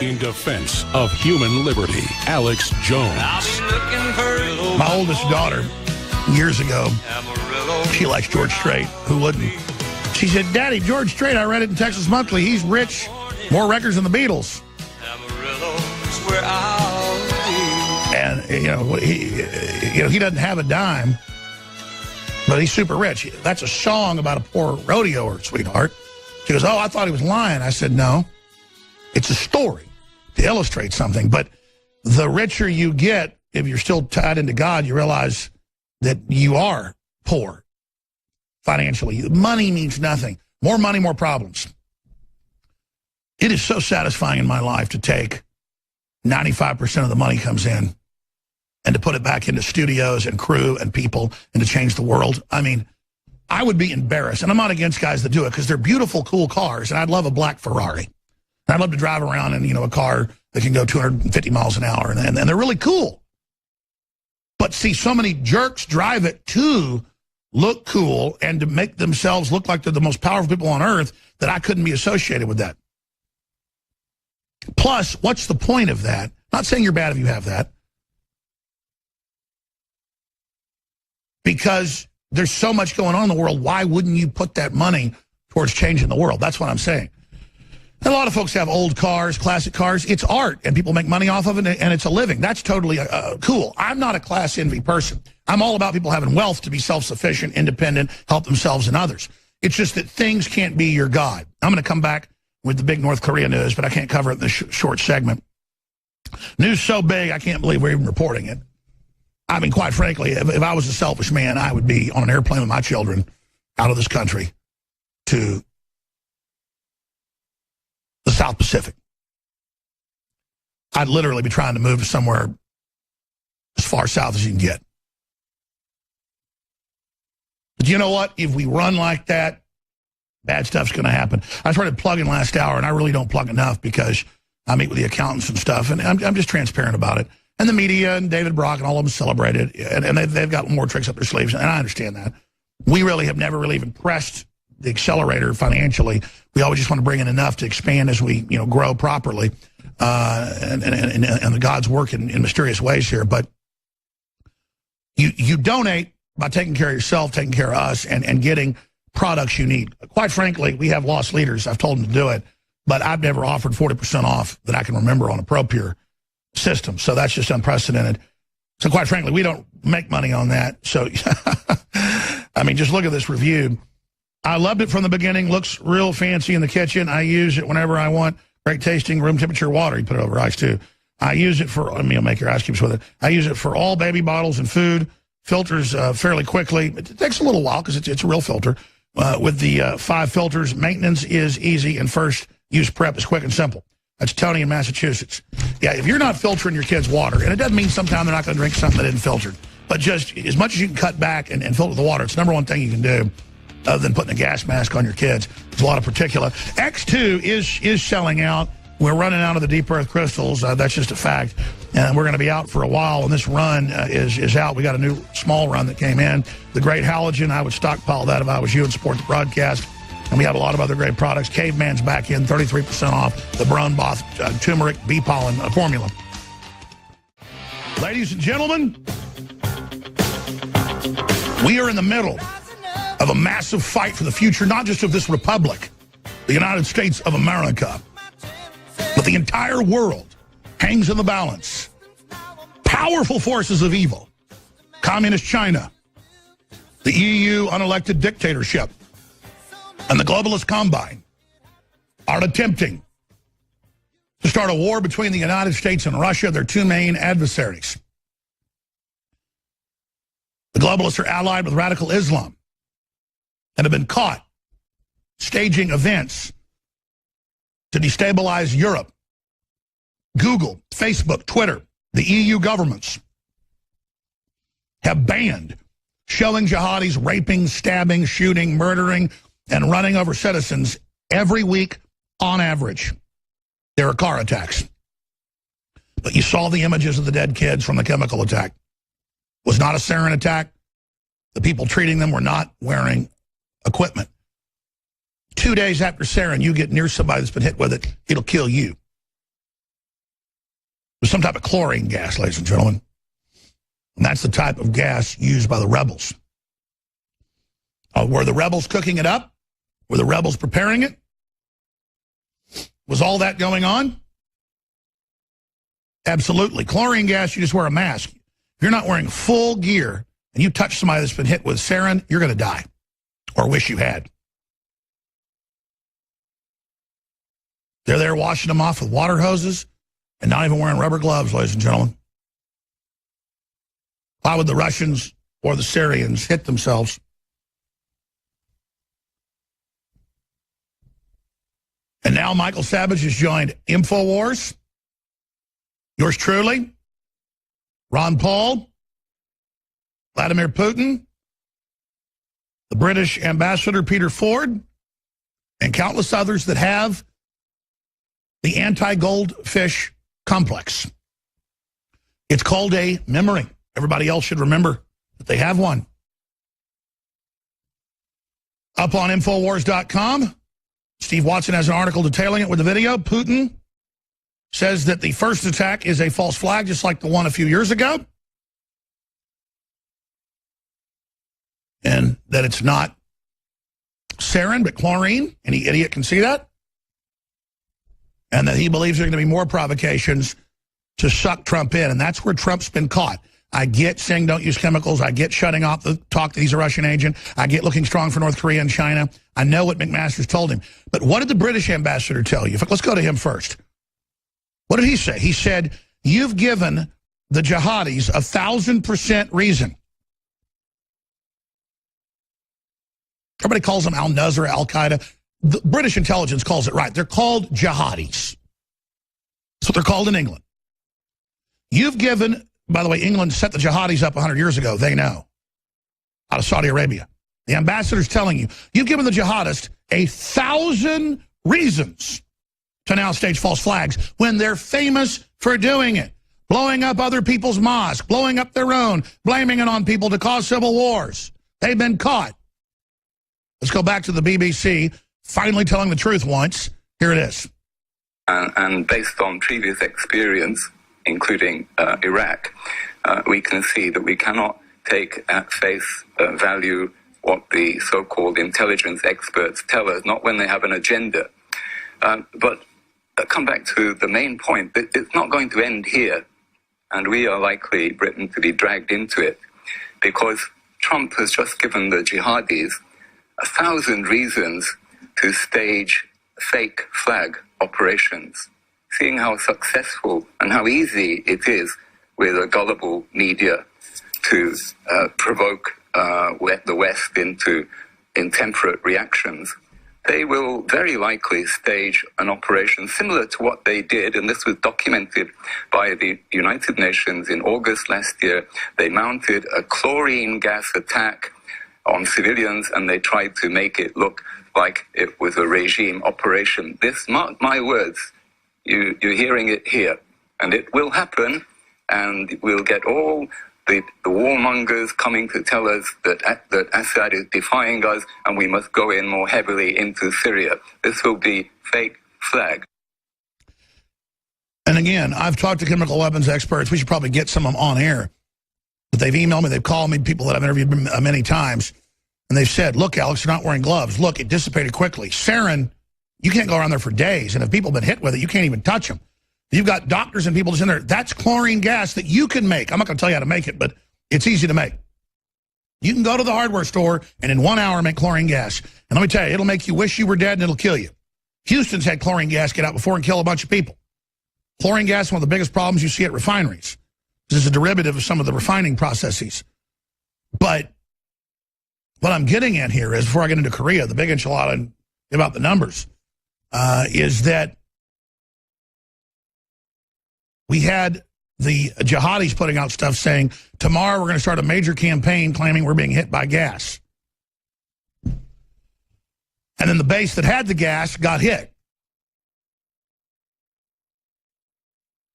in defense of human liberty, Alex Jones. My oldest daughter, years ago, she likes George Strait. Who wouldn't? She said, Daddy, George Strait, I read it in Texas Monthly. He's rich, more records than the Beatles. And, he doesn't have a dime, but he's super rich. That's a song about a poor rodeoer, sweetheart. She goes, oh, I thought he was lying. I said, no, it's a story to illustrate something. But the richer you get, if you're still tied into God, you realize that you are poor financially. Money means nothing. More money, more problems. It is so satisfying in my life to take 95% of the money comes in and to put it back into studios and crew and people and to change the world. I mean, I would be embarrassed. And I'm not against guys that do it because they're beautiful, cool cars. And I'd love a black Ferrari. And I'd love to drive around in, a car that can go 250 miles an hour. And they're really cool. But see, so many jerks drive it to look cool and to make themselves look like they're the most powerful people on earth that I couldn't be associated with that. Plus, what's the point of that? Not saying you're bad if you have that. Because there's so much going on in the world, why wouldn't you put that money towards changing the world? That's what I'm saying. And a lot of folks have old cars, classic cars. It's art, and people make money off of it, and it's a living. That's totally cool. I'm not a class envy person. I'm all about people having wealth to be self-sufficient, independent, help themselves and others. It's just that things can't be your God. I'm going to come back with the big North Korea news, but I can't cover it in this short segment. News so big, I can't believe we're even reporting it. I mean, quite frankly, if I was a selfish man, I would be on an airplane with my children out of this country to the South Pacific. I'd literally be trying to move to somewhere as far south as you can get. But you know what? If we run like that, bad stuff's going to happen. I started plugging last hour, and I really don't plug enough because I meet with the accountants and stuff, and I'm just transparent about it. And the media and David Brock and all of them celebrate it, and they've got more tricks up their sleeves, and I understand that. We really have never really even pressed the accelerator financially. We always just want to bring in enough to expand as we grow properly, and the God's work in mysterious ways here. But you donate by taking care of yourself, taking care of us, and getting products you need. Quite frankly, we have lost leaders. I've told them to do it, but I've never offered 40% off that I can remember on a ProPure system. So that's just unprecedented. So quite frankly, we don't make money on that. So, I mean, just look at this review. I loved it from the beginning. Looks real fancy in the kitchen. I use it whenever I want. Great tasting, room temperature water. You put it over ice, too. I use it for, you'll make your ice cubes with it. I use it for all baby bottles and food. Filters fairly quickly. It takes a little while because it's a real filter. With the 5 filters, maintenance is easy, and first use prep is quick and simple. That's Tony in Massachusetts. Yeah, if you're not filtering your kids' water, and it doesn't mean sometimes they're not going to drink something that isn't filtered, but just as much as you can cut back and filter the water, it's the number one thing you can do other than putting a gas mask on your kids. There's a lot of particulate. X2 is selling out. We're running out of the deep earth crystals. That's just a fact. And we're going to be out for a while, and this run is out. We got a new small run that came in. The Great Halogen, I would stockpile that if I was you and support the broadcast. And we have a lot of other great products. Caveman's back in, 33% off the Brown Bath turmeric bee pollen formula. Ladies and gentlemen, we are in the middle of a massive fight for the future, not just of this republic, the United States of America, but the entire world hangs in the balance. Powerful forces of evil, Communist China, the EU unelected dictatorship, and the globalist combine are attempting to start a war between the United States and Russia, their two main adversaries. The globalists are allied with radical Islam and have been caught staging events to destabilize Europe. Google, Facebook, Twitter, the EU governments have banned shelling jihadis, raping, stabbing, shooting, murdering, and running over citizens every week on average. There are car attacks. But you saw the images of the dead kids from the chemical attack. It was not a sarin attack. The people treating them were not wearing equipment. 2 days after sarin, you get near somebody that's been hit with it, it'll kill you. was some type of chlorine gas, ladies and gentlemen. And that's the type of gas used by the rebels. Were the rebels cooking it up? Were the rebels preparing it? Was all that going on? Absolutely. Chlorine gas, you just wear a mask. If you're not wearing full gear and you touch somebody that's been hit with sarin, you're going to die or wish you had. They're there washing them off with water hoses and not even wearing rubber gloves, ladies and gentlemen. Why would the Russians or the Syrians hit themselves? And now Michael Savage has joined InfoWars. Yours truly, Ron Paul, Vladimir Putin, the British ambassador Peter Ford, and countless others that have the anti-goldfish complex. It's called a memory. Everybody else should remember that they have one. Up on Infowars.com, Steve Watson has an article detailing it with the video. Putin says that the first attack is a false flag, just like the one a few years ago. And that it's not sarin, but chlorine. Any idiot can see that. And that he believes there are going to be more provocations to suck Trump in. And that's where Trump's been caught. I get saying don't use chemicals. I get shutting off the talk that he's a Russian agent. I get looking strong for North Korea and China. I know what McMaster's told him. But what did the British ambassador tell you? Let's go to him first. What did he say? He said, you've given the jihadis 1,000% reason. Everybody calls them al-Nusra, al-Qaeda. The British intelligence calls it right. They're called jihadis. That's what they're called in England. You've given, by the way, England set the jihadis up 100 years ago. They know. Out of Saudi Arabia. The ambassador's telling you, you've given the jihadists 1,000 reasons to now stage false flags when they're famous for doing it. Blowing up other people's mosques, blowing up their own, blaming it on people to cause civil wars. They've been caught. Let's go back to the BBC, finally telling the truth once. Here it is. And based on previous experience, including Iraq, we can see that we cannot take at face value what the so-called intelligence experts tell us, not when they have an agenda. But come back to the main point, that it's not going to end here, and we are likely, Britain, to be dragged into it, because Trump has just given the jihadis 1,000 reasons to stage fake flag operations, seeing how successful and how easy it is with a gullible media to provoke the West into intemperate reactions. They will very likely stage an operation similar to what they did, and this was documented by the United Nations in August last year. They mounted a chlorine gas attack on civilians, and they tried to make it look like it was a regime operation. This, mark my words, you're hearing it here, and it will happen, and we'll get all the warmongers coming to tell us that Assad is defying us and we must go in more heavily into Syria. This will be fake flag. And again, I've talked to chemical weapons experts. We should probably get some of them on air. But they've emailed me, they've called me, people that I've interviewed many times, and they've said, look, Alex, you're not wearing gloves. Look, it dissipated quickly. Sarin, you can't go around there for days, and if people have been hit with it, you can't even touch them. You've got doctors and people just in there. That's chlorine gas that you can make. I'm not going to tell you how to make it, but it's easy to make. You can go to the hardware store and in 1 hour make chlorine gas. And let me tell you, it'll make you wish you were dead and it'll kill you. Houston's had chlorine gas get out before and kill a bunch of people. Chlorine gas is one of the biggest problems you see at refineries. This is a derivative of some of the refining processes. But what I'm getting at here is, before I get into Korea, the big enchilada and give out the numbers, is that we had the jihadis putting out stuff saying, tomorrow we're going to start a major campaign claiming we're being hit by gas. And then the base that had the gas got hit.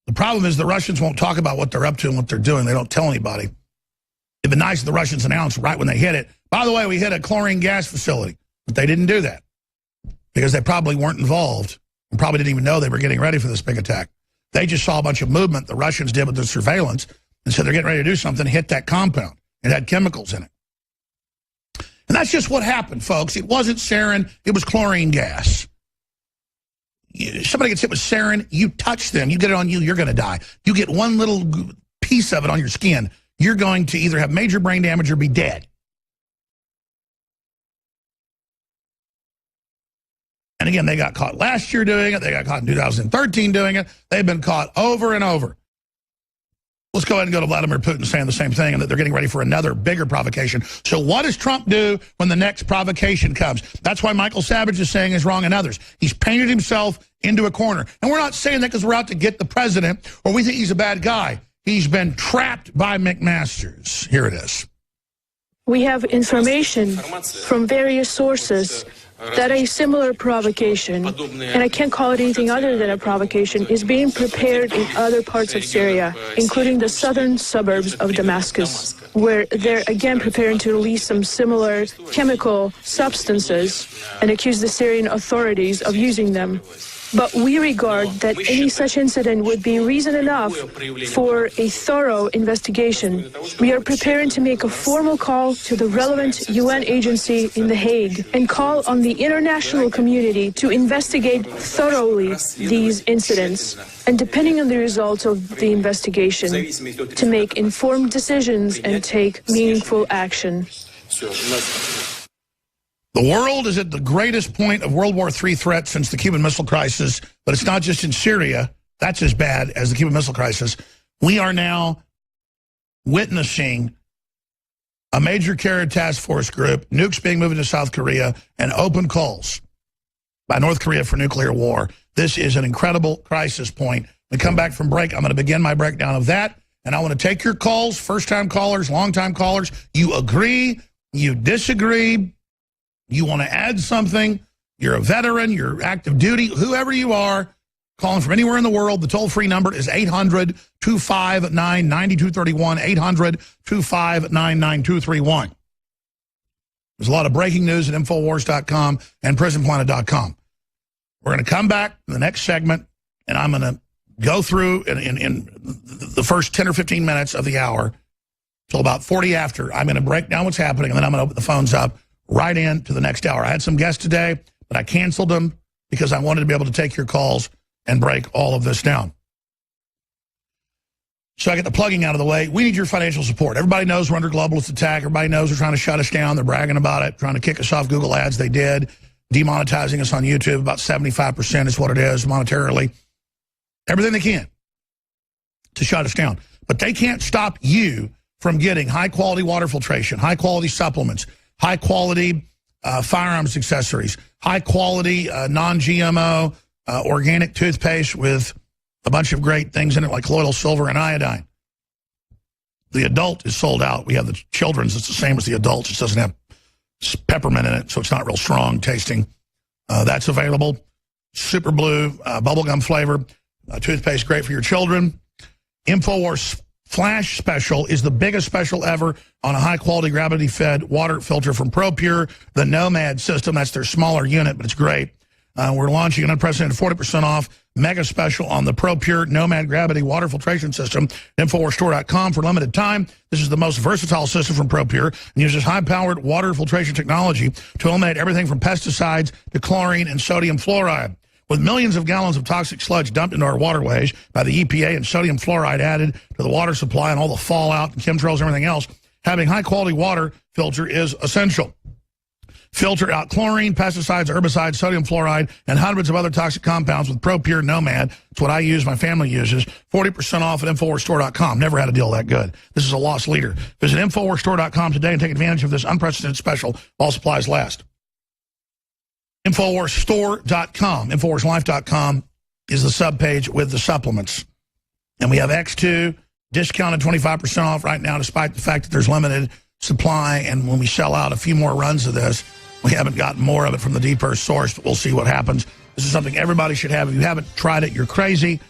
The problem is the Russians won't talk about what they're up to and what they're doing. They don't tell anybody. It'd be nice if the Russians announced right when they hit it, by the way, we hit a chlorine gas facility. But they didn't do that because they probably weren't involved and probably didn't even know they were getting ready for this big attack. They just saw a bunch of movement the Russians did with the surveillance and said they're getting ready to do something, hit that compound. It had chemicals in it. And that's just what happened, folks. It wasn't sarin, it was chlorine gas. Somebody gets hit with sarin, you touch them, you get it on you, you're going to die. You get one little piece of it on your skin, you're going to either have major brain damage or be dead. And again, they got caught last year doing it. They got caught in 2013 doing it. They've been caught over and over. Let's go ahead and go to Vladimir Putin saying the same thing, and that they're getting ready for another bigger provocation. So what does Trump do when the next provocation comes? That's why Michael Savage is saying is wrong and others. He's painted himself into a corner. And we're not saying that because we're out to get the president or we think he's a bad guy. He's been trapped by McMasters. Here it is. We have information from various sources that a similar provocation, and I can't call it anything other than a provocation, is being prepared in other parts of Syria, including the southern suburbs of Damascus, where they're again preparing to release some similar chemical substances and accuse the Syrian authorities of using them. But we regard that any such incident would be reason enough for a thorough investigation. We are preparing to make a formal call to the relevant UN agency in The Hague and call on the international community to investigate thoroughly these incidents, and depending on the results of the investigation, to make informed decisions and take meaningful action. The world is at the greatest point of World War III threat since the Cuban Missile Crisis, but it's not just in Syria. That's as bad as the Cuban Missile Crisis. We are now witnessing a major carrier task force group, nukes being moved into South Korea, and open calls by North Korea for nuclear war. This is an incredible crisis point. When we come back from break, I'm going to begin my breakdown of that, and I want to take your calls, first-time callers, long-time callers. You agree, you disagree, you want to add something, you're a veteran, you're active duty, whoever you are, calling from anywhere in the world. The toll-free number is 800-259-9231, 800-259-9231. There's a lot of breaking news at Infowars.com and PrisonPlanet.com. We're going to come back in the next segment, and I'm going to go through in the first 10 or 15 minutes of the hour till about 40 after. I'm going to break down what's happening, and then I'm going to open the phones up right into the next hour. I had some guests today, but I canceled them because I wanted to be able to take your calls and break all of this down. So I get the plugging out of the way. We need your financial support. Everybody knows we're under globalist attack. Everybody knows they're trying to shut us down. They're bragging about it, trying to kick us off Google ads. They did. Demonetizing us on YouTube. About 75% is what it is monetarily. Everything they can to shut us down. But they can't stop you from getting high-quality water filtration, high-quality supplements, high-quality firearms accessories, high-quality non-GMO organic toothpaste with a bunch of great things in it like colloidal silver and iodine. The adult is sold out. We have the children's. It's the same as the adults. It doesn't have peppermint in it, so it's not real strong tasting. That's available. Super Blue, bubblegum flavor, toothpaste great for your children. InfoWars Flash Special is the biggest special ever on a high-quality gravity-fed water filter from ProPure, the Nomad system. That's their smaller unit, but it's great. We're launching an unprecedented 40% off mega special on the ProPure Nomad Gravity Water Filtration System. InfoWarsStore.com for limited time. This is the most versatile system from ProPure and uses high-powered water filtration technology to eliminate everything from pesticides to chlorine and sodium fluoride. With millions of gallons of toxic sludge dumped into our waterways by the EPA and sodium fluoride added to the water supply and all the fallout and chemtrails and everything else, having high-quality water filter is essential. Filter out chlorine, pesticides, herbicides, sodium fluoride, and hundreds of other toxic compounds with ProPure Nomad. It's what I use, my family uses. 40% off at InfoWarsStore.com. Never had a deal that good. This is a lost leader. Visit InfoWarsStore.com today and take advantage of this unprecedented special while supplies last. InfoWarsStore.com. InfoWarsLife.com is the subpage with the supplements. And we have X2 discounted 25% off right now, despite the fact that there's limited supply. And when we sell out a few more runs of this, we haven't gotten more of it from the deep earth source, but we'll see what happens. This is something everybody should have. If you haven't tried it, you're crazy.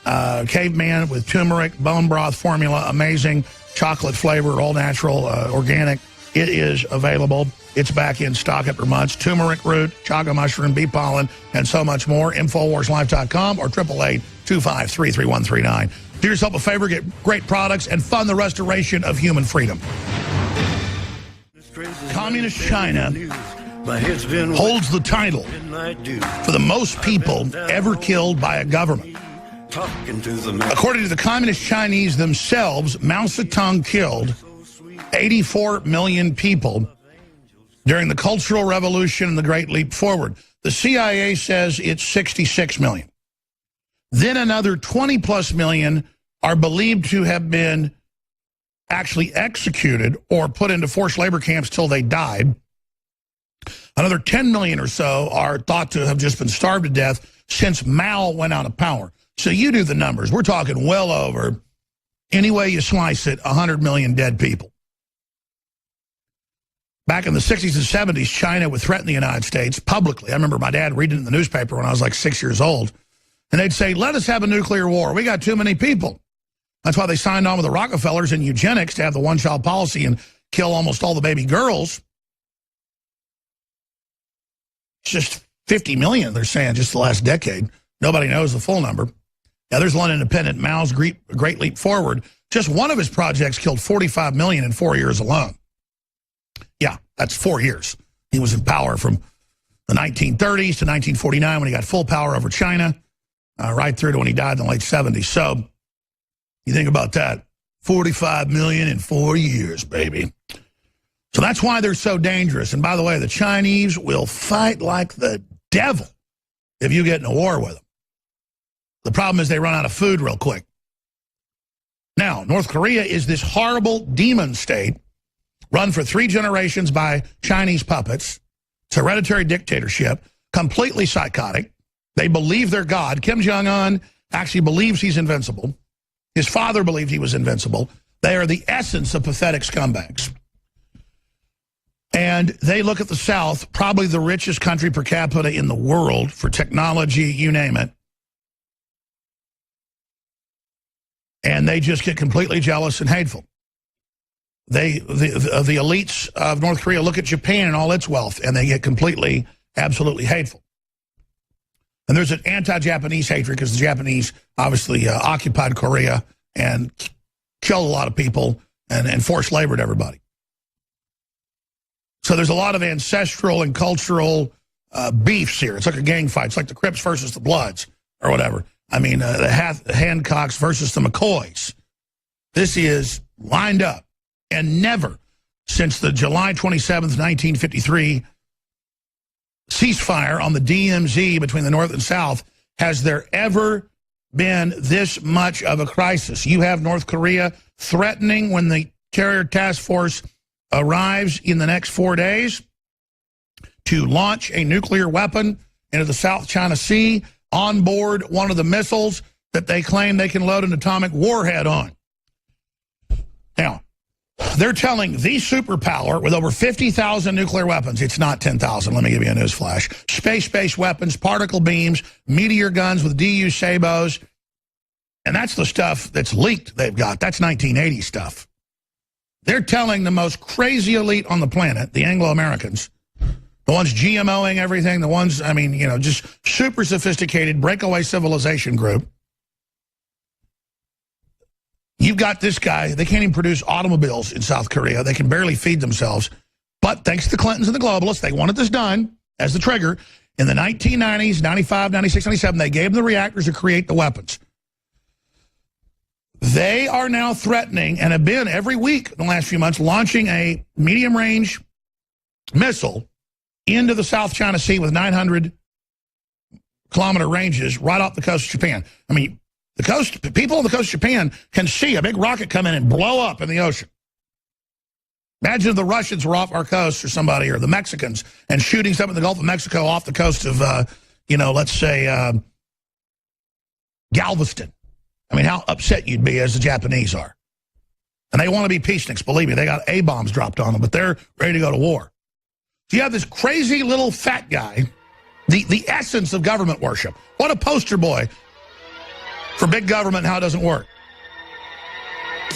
Caveman with turmeric, bone broth formula, amazing chocolate flavor, all natural, organic. It is available. It's back in stock after months. Turmeric root, chaga mushroom, bee pollen, and so much more. InfoWarsLife.com or 888-253-3139. Do yourself a favor, get great products, and fund the restoration of human freedom. Communist China holds the title for the most people ever killed by a government. According to the Communist Chinese themselves, Mao Zedong killed 84 million people during the Cultural Revolution and the Great Leap Forward. The CIA says it's 66 million. Then another 20-plus million are believed to have been actually executed or put into forced labor camps till they died. Another 10 million or so are thought to have just been starved to death since Mao went out of power. So you do the numbers. We're talking well over, any way you slice it, 100 million dead people. Back in the 60s and 70s, China would threaten the United States publicly. I remember my dad reading it in the newspaper when I was like 6 years old. And they'd say, let us have a nuclear war. We got too many people. That's why they signed on with the Rockefellers and eugenics to have the one-child policy and kill almost all the baby girls. It's just 50 million, they're saying, just the last decade. Nobody knows the full number. Now, there's one independent, Mao's Great Leap Forward. Just one of his projects killed 45 million in 4 years alone. Yeah, that's 4 years. He was in power from the 1930s to 1949 when he got full power over China, right through to when he died in the late 70s. So you think about that, 45 million in 4 years, baby. So that's why they're so dangerous. And by the way, the Chinese will fight like the devil if you get in a war with them. The problem is they run out of food real quick. Now, North Korea is this horrible demon state run for 3 generations by Chinese puppets. It's hereditary dictatorship, completely psychotic. They believe they're God. Kim Jong-un actually believes he's invincible. His father believed he was invincible. They are the essence of pathetic scumbags. And they look at the South, probably the richest country per capita in the world for technology, you name it. And they just get completely jealous and hateful. The elites of North Korea look at Japan and all its wealth, and they get completely, absolutely hateful. And there's an anti-Japanese hatred because the Japanese obviously occupied Korea and killed a lot of people and forced labor to everybody. So there's a lot of ancestral and cultural beefs here. It's like a gang fight. It's like the Crips versus the Bloods or whatever. I mean, the Hancocks versus the McCoys. This is lined up. And never, since the July 27th, 1953 ceasefire on the DMZ between the North and South, has there ever been this much of a crisis. You have North Korea threatening when the Carrier Task Force arrives in the next 4 days to launch a nuclear weapon into the South China Sea on board one of the missiles that they claim they can load an atomic warhead on. Now, they're telling the superpower with over 50,000 nuclear weapons. It's not 10,000. Let me give you a news flash. Space-based weapons, particle beams, meteor guns with DU sabos. And that's the stuff that's leaked they've got. That's 1980 stuff. They're telling the most crazy elite on the planet, the Anglo-Americans, the ones GMOing everything, the ones, I mean, you know, just super sophisticated breakaway civilization group. You've got this guy, they can't even produce automobiles in South Korea. They can barely feed themselves. But thanks to the Clintons and the globalists, they wanted this done as the trigger. In the 1990s, 95, 96, 97, they gave them the reactors to create the weapons. They are now threatening, and have been every week in the last few months, launching a medium-range missile into the South China Sea with 900-kilometer ranges right off the coast of Japan. I mean, people on the coast of Japan can see a big rocket come in and blow up in the ocean. Imagine if the Russians were off our coast or somebody, or the Mexicans, and shooting something in the Gulf of Mexico off the coast of, let's say, Galveston. I mean, how upset you'd be as the Japanese are. And they want to be peaceniks, believe me. They got A-bombs dropped on them, but they're ready to go to war. So you have this crazy little fat guy, the essence of government worship. What a poster boy for big government and how it doesn't work.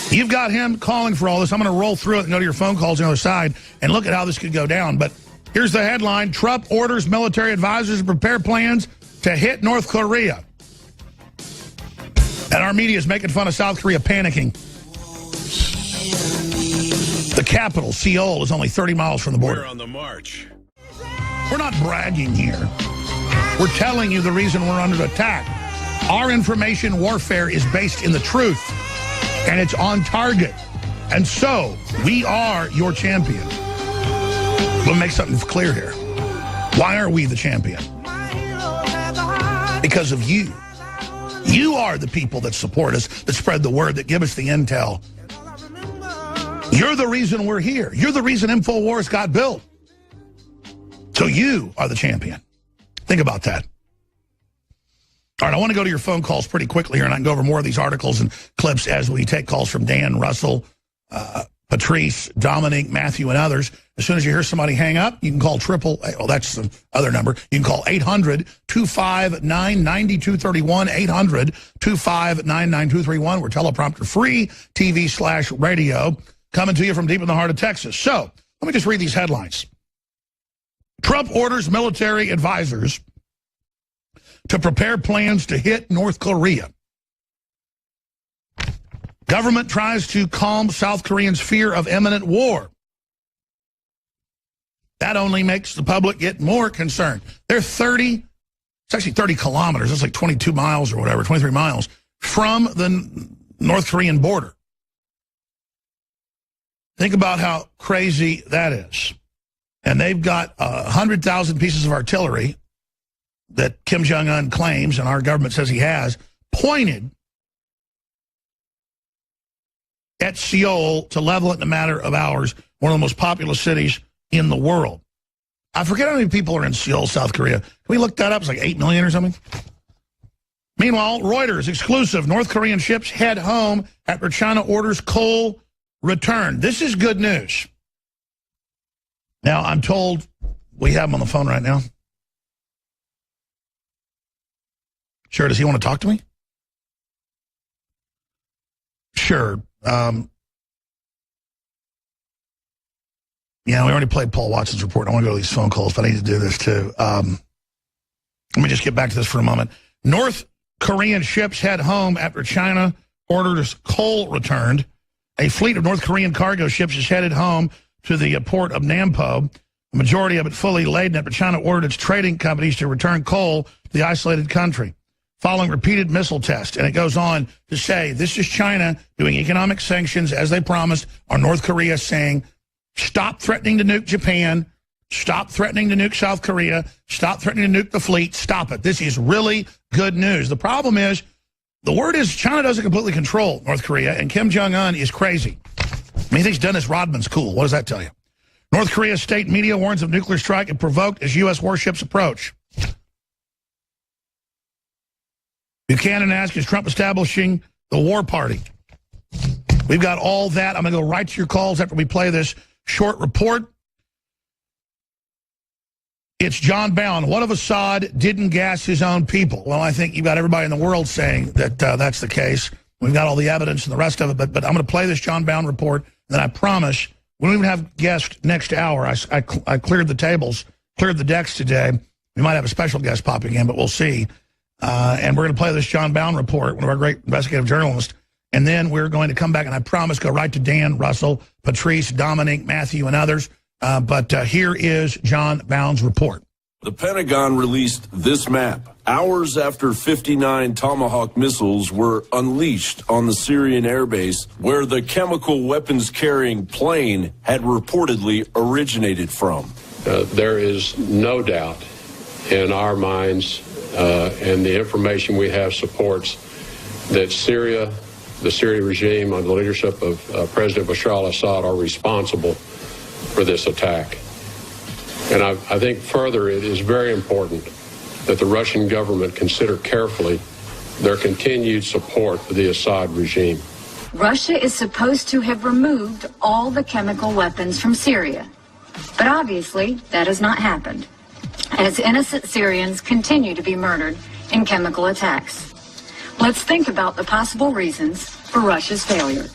You've got him calling for all this. I'm going to roll through it and go to your phone calls on the other side and look at how this could go down. But here's the headline. Trump orders military advisors to prepare plans to hit North Korea. And our media is making fun of South Korea panicking. The capital, Seoul, is only 30 miles from the border. We're on the march. We're not bragging here. We're telling you the reason we're under attack. Our information warfare is based in the truth, and it's on target. And so, we are your champion. We'll make something clear here. Why are we the champion? Because of you. You are the people that support us, that spread the word, that give us the intel. You're the reason we're here. You're the reason InfoWars got built. So you are the champion. Think about that. All right, I want to go to your phone calls pretty quickly here, and I can go over more of these articles and clips as we take calls from Dan, Russell, Patrice, Dominic, Matthew, and others. As soon as you hear somebody hang up, you can call well, that's the other number. You can call 800-259-9231, 800-259-9231. We're teleprompter free, TV/radio, coming to you from deep in the heart of Texas. So let me just read these headlines. Trump orders military advisors to prepare plans to hit North Korea. Government tries to calm South Koreans' fear of imminent war. That only makes the public get more concerned. They're it's actually 30 kilometers. That's like 22 miles or whatever, 23 miles from the North Korean border. Think about how crazy that is. And they've got 100,000 pieces of artillery that Kim Jong-un claims, and our government says he has, pointed at Seoul to level it in a matter of hours, one of the most populous cities in the world. I forget how many people are in Seoul, South Korea. Can we look that up? It's like 8 million or something. Meanwhile, Reuters, exclusive, North Korean ships head home after China orders coal return. This is good news. Now, I'm told we have him on the phone right now. Sure, does he want to talk to me? Sure. Yeah, we already played Paul Watson's report. I want to go to these phone calls, but I need to do this too. Let me just get back to this for a moment. North Korean ships head home after China orders coal returned. A fleet of North Korean cargo ships is headed home to the port of Nampo. The majority of it fully laden after China ordered its trading companies to return coal to the isolated country, following repeated missile tests. And it goes on to say, this is China doing economic sanctions as they promised, or North Korea saying, stop threatening to nuke Japan, stop threatening to nuke South Korea, stop threatening to nuke the fleet, stop it. This is really good news. The problem is, the word is China doesn't completely control North Korea, and Kim Jong-un is crazy. He thinks Dennis Rodman's cool. What does that tell you? North Korea's state media warns of nuclear strike if provoked as U.S. warships approach. Buchanan asks, is Trump establishing the war party? We've got all that. I'm going to go right to your calls after we play this short report. It's John Bound. What if Assad didn't gas his own people? Well, I think you've got everybody in the world saying that that's the case. We've got all the evidence and the rest of it, but I'm going to play this John Bound report, and then I promise we don't even have guests next hour. I cleared the tables, cleared the decks today. We might have a special guest popping in, but we'll see. And we're going to play this John Bound report, one of our great investigative journalists, and then we're going to come back, and I promise go right to Dan, Russell, Patrice, Dominic, Matthew, and others. But here is John Bound's report. The Pentagon released this map hours after 59 Tomahawk missiles were unleashed on the Syrian airbase where the chemical weapons-carrying plane had reportedly originated from. There is no doubt in our minds, and the information we have supports, that Syria, the Syrian regime under the leadership of President Bashar al-Assad are responsible for this attack. And I think further it is very important that the Russian government consider carefully their continued support for the Assad regime. Russia is supposed to have removed all the chemical weapons from Syria. But obviously that has not happened, as innocent Syrians continue to be murdered in chemical attacks. Let's think about the possible reasons for Russia's failure.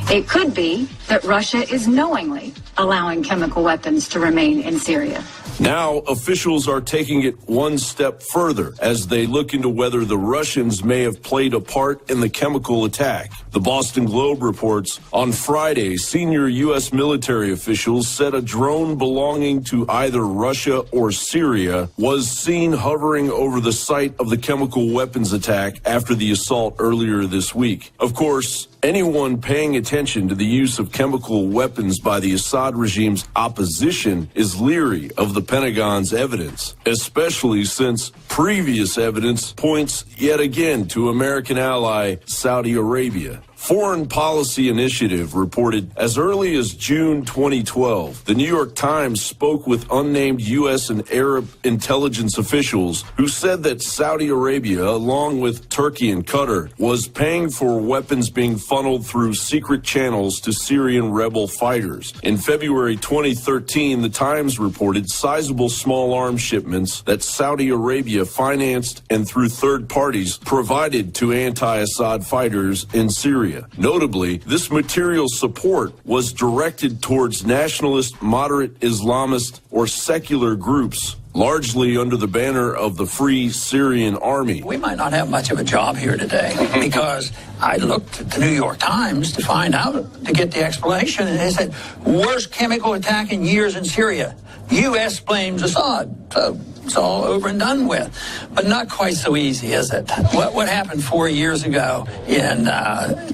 It could be that Russia is knowingly allowing chemical weapons to remain in Syria. Now, officials are taking it one step further as they look into whether the Russians may have played a part in the chemical attack. The Boston Globe reports on Friday, senior U.S. military officials said a drone belonging to either Russia or Syria was seen hovering over the site of the chemical weapons attack after the assault earlier this week. Of course, anyone paying attention to the use of chemical weapons by the Assad regime's opposition is leery of the Pentagon's evidence, especially since previous evidence points yet again to American ally Saudi Arabia. Foreign Policy Initiative reported as early as June 2012, the New York Times spoke with unnamed U.S. and Arab intelligence officials who said that Saudi Arabia, along with Turkey and Qatar, was paying for weapons being funneled through secret channels to Syrian rebel fighters. In February 2013, the Times reported sizable small arms shipments that Saudi Arabia financed and through third parties provided to anti-Assad fighters in Syria. Notably, this material support was directed towards nationalist, moderate Islamist, or secular groups, largely under the banner of the Free Syrian Army. We might not have much of a job here today because I looked at the New York Times to find out, to get the explanation, and they said, worst chemical attack in years in Syria. U.S. blames Assad. So it's all over and done with. But not quite so easy, is it? What happened 4 years ago in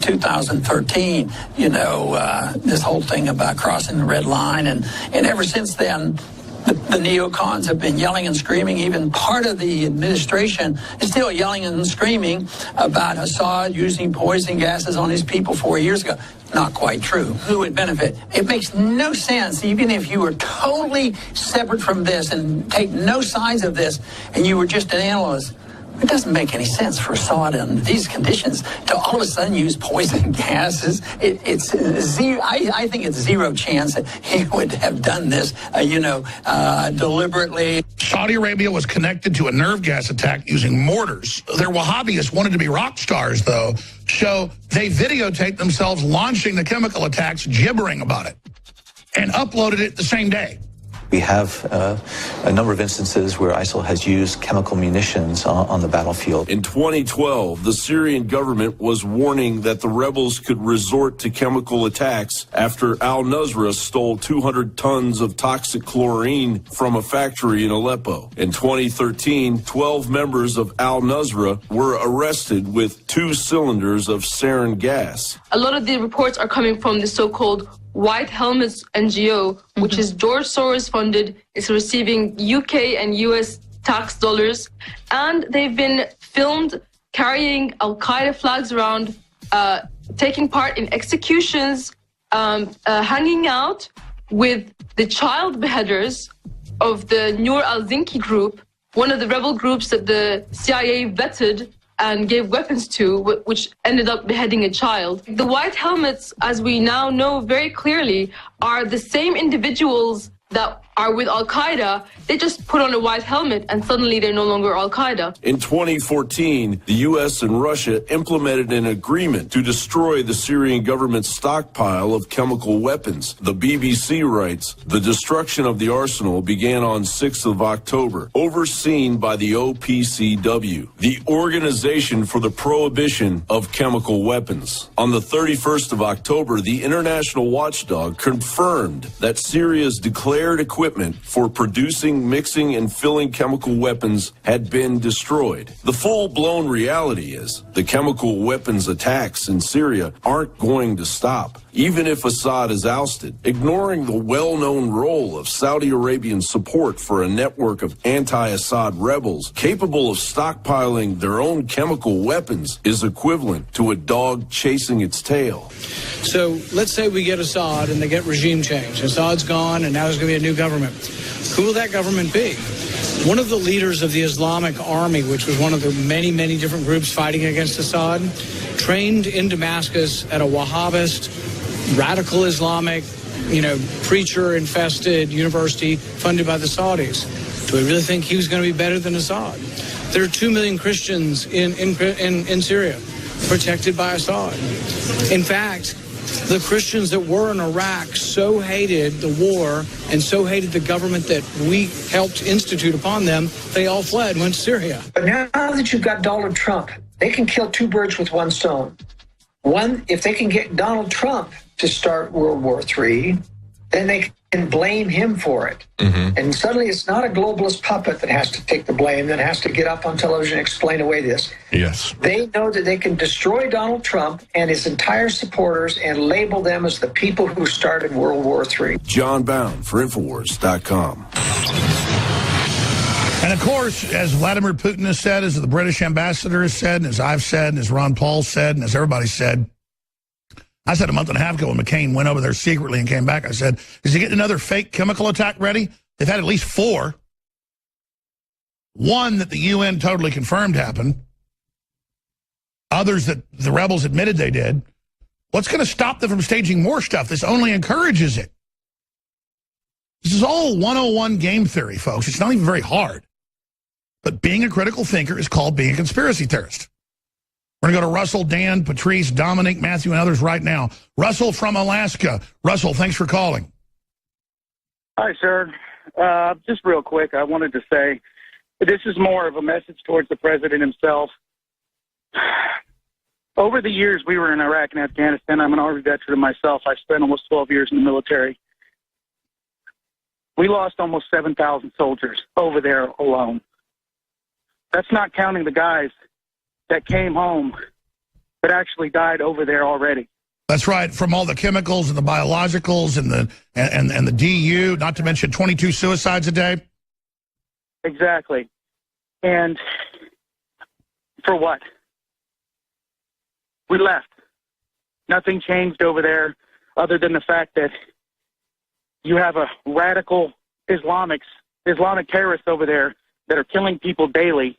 2013, this whole thing about crossing the red line, and ever since then, the neocons have been yelling and screaming. Even part of the administration is still yelling and screaming about Assad using poison gases on his people 4 years ago. Not quite true. Who would benefit? It makes no sense, even if you were totally separate from this and take no sides of this, and you were just an analyst. It doesn't make any sense for Assad in these conditions to all of a sudden use poison gases. It's zero. I think it's zero chance that he would have done this, deliberately. Saudi Arabia was connected to a nerve gas attack using mortars. Their Wahhabists wanted to be rock stars, though, so they videotaped themselves launching the chemical attacks, gibbering about it, and uploaded it the same day. We have a number of instances where ISIL has used chemical munitions on the battlefield. In 2012, the Syrian government was warning that the rebels could resort to chemical attacks after al-Nusra stole 200 tons of toxic chlorine from a factory in Aleppo. In 2013, 12 members of al-Nusra were arrested with 2 cylinders of sarin gas. A lot of the reports are coming from the so-called White Helmets NGO, which is George Soros funded. It's receiving UK and US tax dollars, and they've been filmed carrying Al-Qaeda flags around, taking part in executions, hanging out with the child beheaders of the Nur al-Zinki group, one of the rebel groups that the CIA vetted and gave weapons to, which ended up beheading a child. The White Helmets, as we now know very clearly, are the same individuals that are with Al-Qaeda. They just put on a white helmet and suddenly they're no longer Al-Qaeda. In 2014, the U.S. and Russia implemented an agreement to destroy the Syrian government's stockpile of chemical weapons. The BBC writes, the destruction of the arsenal began on 6th of October, overseen by the OPCW, the Organization for the Prohibition of Chemical Weapons. On the 31st of October, the international watchdog confirmed that Syria's declared equipment for producing, mixing, and filling chemical weapons had been destroyed. The full-blown reality is the chemical weapons attacks in Syria aren't going to stop, even if Assad is ousted. Ignoring the well-known role of Saudi Arabian support for a network of anti-Assad rebels capable of stockpiling their own chemical weapons is equivalent to a dog chasing its tail. So let's say we get Assad and they get regime change. Assad's gone and now there's going to be a new government. Who will that government be? One of the leaders of the Islamic Army, which was one of the many, many different groups fighting against Assad, trained in Damascus at a Wahhabist, radical Islamic, preacher-infested university funded by the Saudis. Do we really think he was going to be better than Assad? There are 2 million Christians in Syria protected by Assad. In fact, The Christians that were in Iraq so hated the war and so hated the government that we helped institute upon them, they all fled, went to Syria. But now that you've got Donald Trump, they can kill two birds with one stone. One, if they can get Donald Trump to start World War III, then they can blame him for it. And suddenly it's not a globalist puppet that has to take the blame, that has to get up on television and explain away this. Yes. They know that they can destroy Donald Trump and his entire supporters and label them as the people who started World War III. John Bound for Infowars.com. And of course, as Vladimir Putin has said, as the British ambassador has said, and as I've said, and as Ron Paul said, and as everybody said, I said a month and a half ago when McCain went over there secretly and came back, I said, is he getting another fake chemical attack ready? They've had at least 4. One that the UN totally confirmed happened. Others that the rebels admitted they did. What's going to stop them from staging more stuff? This only encourages it. This is all 101 game theory, folks. It's not even very hard. But being a critical thinker is called being a conspiracy theorist. We're going to go to Russell, Dan, Patrice, Dominic, Matthew, and others right now. Russell from Alaska. Russell, thanks for calling. Hi, sir. Just real quick, I wanted to say this is more of a message towards the president himself. Over the years, we were in Iraq and Afghanistan. I'm an Army veteran myself. I spent almost 12 years in the military. We lost almost 7,000 soldiers over there alone. That's not counting the guys that came home that actually died over there already. That's right, from all the chemicals and the biologicals and the DU, not to mention 22 suicides a day. Exactly. And for what? We left. Nothing changed over there other than the fact that you have a radical Islamic terrorists over there that are killing people daily.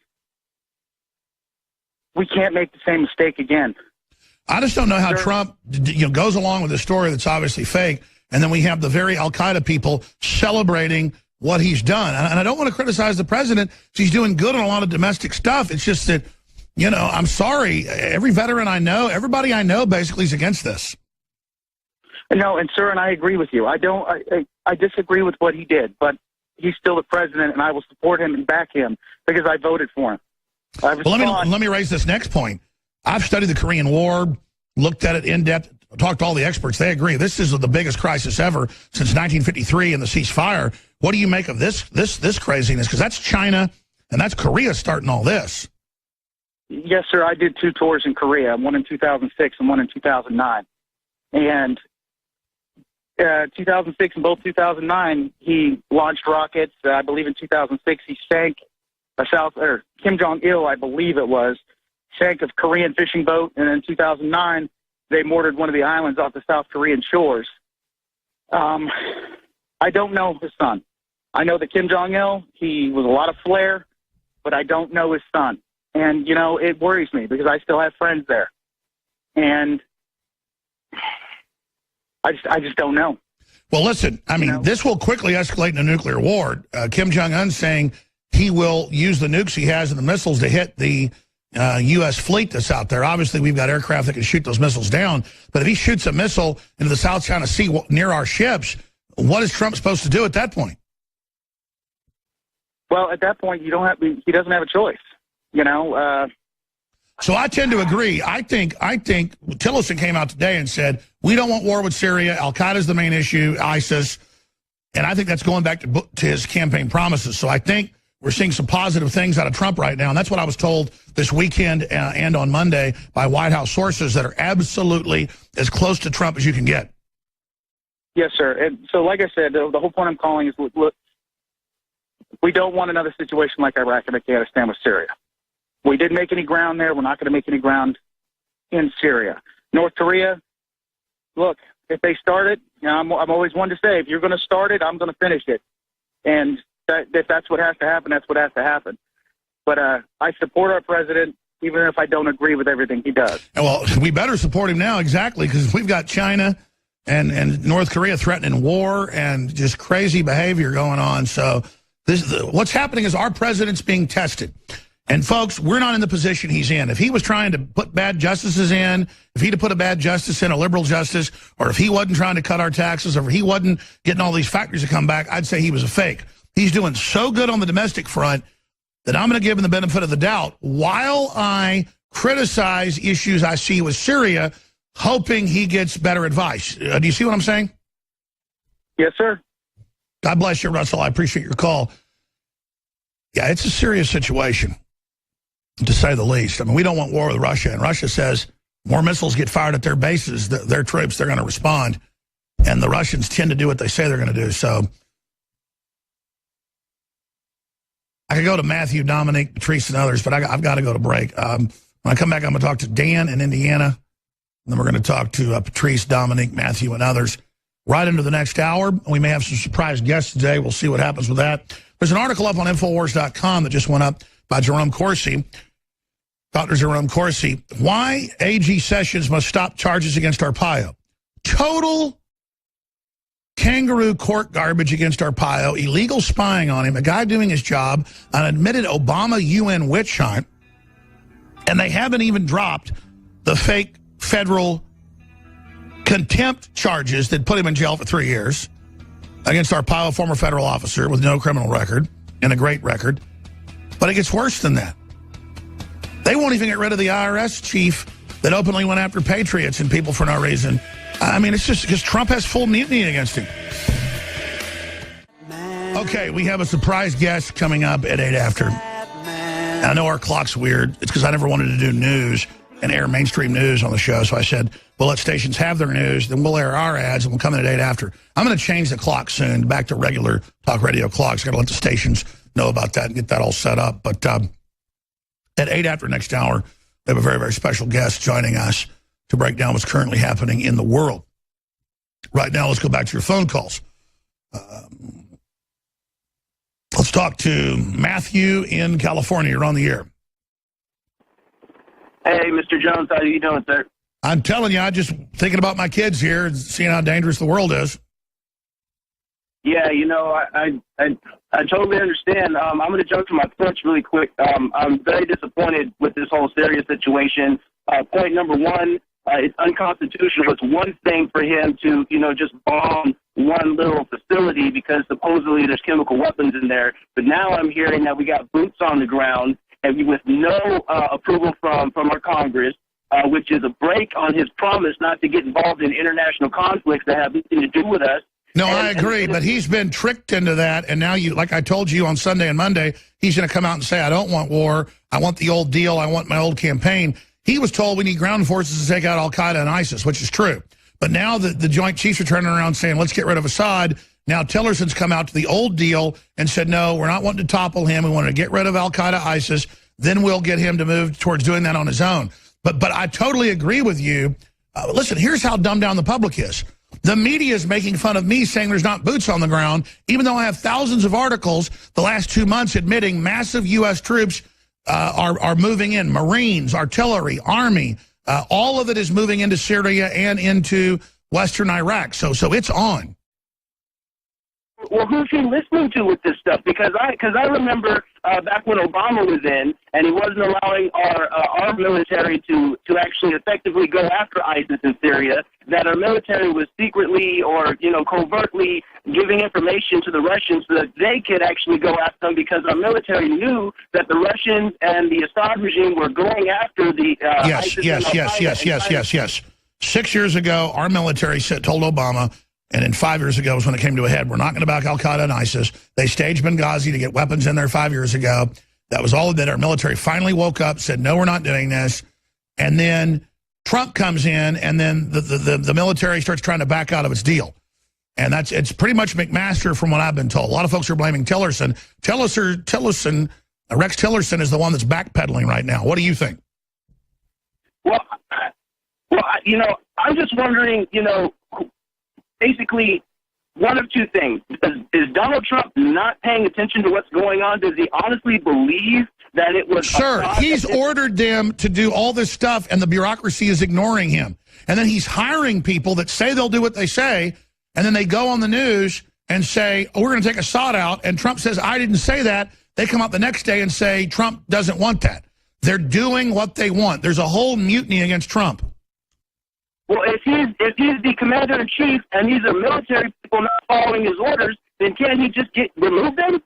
We can't make the same mistake again. I just don't know how Trump goes along with a story that's obviously fake, and then we have the very al-Qaeda people celebrating what he's done. And I don't want to criticize the president. He's doing good on a lot of domestic stuff. It's just that, I'm sorry, every veteran I know, everybody I know basically is against this. No, and sir, and I agree with you. I disagree with what he did, but he's still the president, and I will support him and back him because I voted for him. Well, let me raise this next point. I've studied the Korean War, looked at it in depth, talked to all the experts. They agree this is the biggest crisis ever since 1953 and the ceasefire. What do you make of this craziness? Because that's China and that's Korea starting all this. Yes, sir. I did 2 tours in Korea, one in 2006 and one in 2009. And 2006 and both 2009, he launched rockets. I believe in 2006 he sank Kim Jong-il, I believe it was, sank a Korean fishing boat, and in 2009 they mortared one of the islands off the South Korean shores. I don't know his son. I know that Kim Jong-il, he was a lot of flair, but I don't know his son. And, it worries me because I still have friends there. And I just don't know. Well, listen, this will quickly escalate into nuclear war. Kim Jong-un saying he will use the nukes he has and the missiles to hit the U.S. fleet that's out there. Obviously, we've got aircraft that can shoot those missiles down. But if he shoots a missile into the South China Sea near our ships, what is Trump supposed to do at that point? Well, at that point, he doesn't have a choice. So I tend to agree. I think Tillerson came out today and said, we don't want war with Syria. Al-Qaeda is the main issue, ISIS. And I think that's going back to his campaign promises. So I think we're seeing some positive things out of Trump right now. And that's what I was told this weekend and on Monday by White House sources that are absolutely as close to Trump as you can get. Yes, sir. And so like I said, the whole point I'm calling is, look, we don't want another situation like Iraq and Afghanistan with Syria. We didn't make any ground there. We're not going to make any ground in Syria. North Korea, look, if they start it, I'm always one to say, if you're going to start it, I'm going to finish it. And if that's what has to happen, that's what has to happen. But I support our president, even if I don't agree with everything he does. Well, we better support him now, exactly, because we've got China and North Korea threatening war and just crazy behavior going on. So what's happening is our president's being tested. And, folks, we're not in the position he's in. If he was trying to put bad justices in, if he'd have put a bad justice in, a liberal justice, or if he wasn't trying to cut our taxes, or if he wasn't getting all these factories to come back, I'd say he was a fake. He's doing so good on the domestic front that I'm going to give him the benefit of the doubt while I criticize issues I see with Syria, hoping he gets better advice. Do you see what I'm saying? Yes, sir. God bless you, Russell. I appreciate your call. Yeah, it's a serious situation, to say the least. I mean, we don't want war with Russia, and Russia says more missiles get fired at their bases, their troops, they're going to respond. And the Russians tend to do what they say they're going to do. So I could go to Matthew, Dominic, Patrice, and others, but I've got to go to break. When I come back, I'm going to talk to Dan in Indiana. And then we're going to talk to Patrice, Dominic, Matthew, and others right into the next hour. We may have some surprise guests today. We'll see what happens with that. There's an article up on Infowars.com that just went up by Jerome Corsi, Dr. Jerome Corsi. Why AG Sessions must stop charges against Arpaio. Total kangaroo court garbage against Arpaio, illegal spying on him, a guy doing his job, an admitted Obama UN witch hunt, and they haven't even dropped the fake federal contempt charges that put him in jail for 3 years against Arpaio, former federal officer with no criminal record and a great record. But it gets worse than that. They won't even get rid of the IRS chief that openly went after patriots and people for no reason. I mean, it's just because Trump has full mutiny against him. Okay, we have a surprise guest coming up at 8 after. I know our clock's weird. It's because I never wanted to do news and air mainstream news on the show. So I said, we'll let stations have their news, then we'll air our ads, and we'll come in at 8 after. I'm going to change the clock soon back to regular talk radio clocks. Got to let the stations know about that and get that all set up. But at 8 after next hour, we have a very, very special guest joining us to break down what's currently happening in the world. Right now, let's go back to your phone calls. Let's talk to Matthew in California. You're on the air. Hey, Mr. Jones, how are you doing, sir? I'm telling you, I'm just thinking about my kids here and seeing how dangerous the world is. Yeah, you know, I totally understand. I'm going to jump to my points really quick. I'm very disappointed with this whole Syria situation. Point number one, it's unconstitutional. It's one thing for him to, you know, just bomb one little facility because supposedly there's chemical weapons in there. But now I'm hearing that we got boots on the ground and with no approval from our Congress, which is a break on his promise not to get involved in international conflicts that have nothing to do with us. No, I agree, but he's been tricked into that, and now you, like I told you on Sunday and Monday, he's going to come out and say, I don't want war, I want the old deal, I want my old campaign. He was told we need ground forces to take out al-Qaeda and ISIS, which is true. But now the Joint Chiefs are turning around saying, let's get rid of Assad. Now Tillerson's come out to the old deal and said, no, we're not wanting to topple him. We want to get rid of al-Qaeda, ISIS. Then we'll get him to move towards doing that on his own. But I totally agree with you. Listen, here's how dumbed down the public is. The media is making fun of me saying there's not boots on the ground, even though I have thousands of articles the last 2 months admitting massive U.S. troops are moving in. Marines, artillery, Army, all of it is moving into Syria and into Western Iraq. So it's on. Well, who's he listening to with this stuff? Because I remember back when Obama was in, and he wasn't allowing our military to actually effectively go after ISIS in Syria, that our military was secretly or, you know, covertly giving information to the Russians so that they could actually go after them, because our military knew that the Russians and the Assad regime were going after the ISIS. Yes. 6 years ago, our military told Obama, and then 5 years ago was when it came to a head, we're not going to back al-Qaeda and ISIS. They staged Benghazi to get weapons in there 5 years ago. That was all of it. Our military finally woke up, said, no, we're not doing this. And then Trump comes in, and then the military starts trying to back out of its deal. And it's pretty much McMaster from what I've been told. A lot of folks are blaming Tillerson. Rex Tillerson is the one that's backpedaling right now. What do you think? Well, you know, I'm just wondering, you know, basically, one of two things. Is Donald Trump not paying attention to what's going on? Does he honestly believe that it was... Sir, he's ordered them to do all this stuff, and the bureaucracy is ignoring him. And then he's hiring people that say they'll do what they say, and then they go on the news and say, oh, we're going to take Assad out, and Trump says, I didn't say that. they come up the next day and say Trump doesn't want that. They're doing what they want. There's a whole mutiny against Trump. Well, if he's the commander-in-chief and these are military people not following his orders, then can't he just remove them?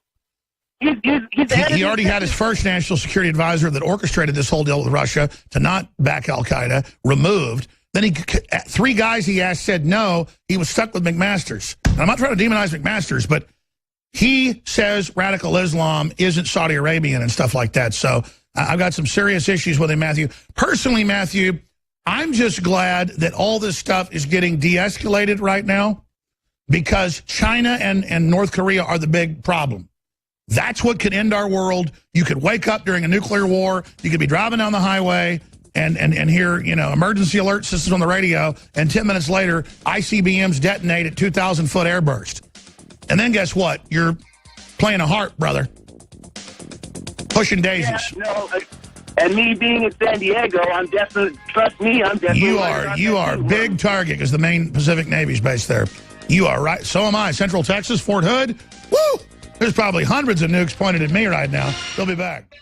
He already had his first national security advisor that orchestrated this whole deal with Russia to not back al-Qaeda removed. Then 3 guys he asked said no. He was stuck with McMaster's. And I'm not trying to demonize McMaster's, but he says radical Islam isn't Saudi Arabian and stuff like that. So I've got some serious issues with him, Matthew. Personally, Matthew, I'm just glad that all this stuff is getting de-escalated right now because China and North Korea are the big problem. That's what could end our world. You could wake up during a nuclear war. You could be driving down the highway and hear, emergency alert systems on the radio, and 10 minutes later, ICBMs detonate at 2,000-foot airburst. And then guess what? You're playing a harp, brother. Pushing daisies. Yeah, no, and me being in San Diego, I'm definitely, trust me, I'm definitely... You are big target because the main Pacific Navy's based there. You are right. So am I. Central Texas, Fort Hood. Woo! There's probably hundreds of nukes pointed at me right now. They'll be back.